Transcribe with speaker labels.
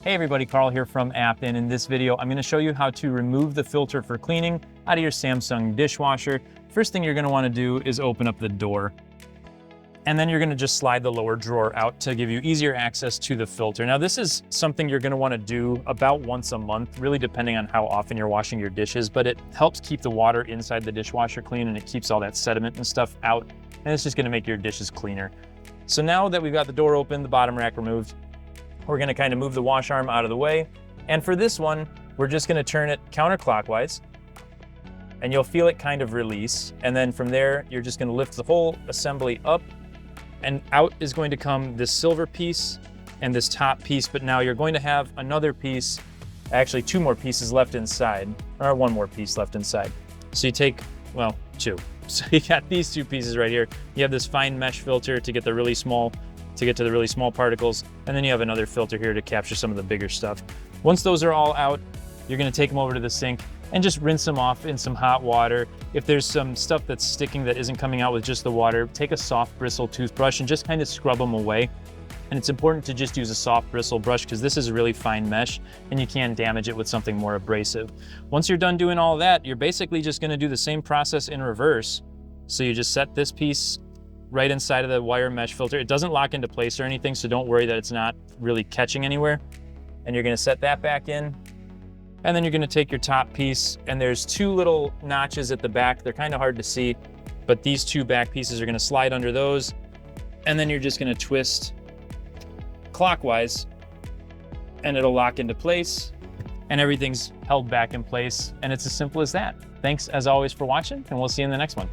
Speaker 1: Hey everybody, Carl here from Abt, and in this video I'm going to show you how to remove the filter for cleaning out of your Samsung dishwasher. First thing you're going to want to do is open up the door, and then you're going to just slide the lower drawer out to give you easier access to the filter. Now this is something you're going to want to do about once a month, really depending on how often you're washing your dishes, but it helps keep the water inside the dishwasher clean, and it keeps all that sediment and stuff out, and it's just going to make your dishes cleaner. So now that we've got the door open, the bottom rack removed, we're going to kind of move the wash arm out of the way. And for this one, we're just going to turn it counterclockwise, and you'll feel it kind of release. And then from there, you're just going to lift the whole assembly up, and out is going to come this silver piece and this top piece. But now you're going to have another piece, actually two more pieces left inside, or one more piece left inside. So you take, well, two. So you got these two pieces right here. You have this fine mesh filter to get the really small particles, and then you have another filter here to capture some of the bigger stuff. Once those are all out, you're going to take them over to the sink and just rinse them off in some hot water. If there's some stuff that's sticking that isn't coming out with just the water, take a soft bristle toothbrush and just kind of scrub them away. And it's important to just use a soft bristle brush because this is a really fine mesh and you can damage it with something more abrasive. Once you're done doing all that, you're basically just going to do the same process in reverse. So you just set this piece right inside of the wire mesh filter. It doesn't lock into place or anything, so don't worry that it's not really catching anywhere. And you're going to set that back in. And then you're going to take your top piece, and there's two little notches at the back. They're kind of hard to see, but these two back pieces are going to slide under those. And then you're just going to twist clockwise, and it'll lock into place, and everything's held back in place. And it's as simple as that. Thanks as always for watching, and we'll see you in the next one.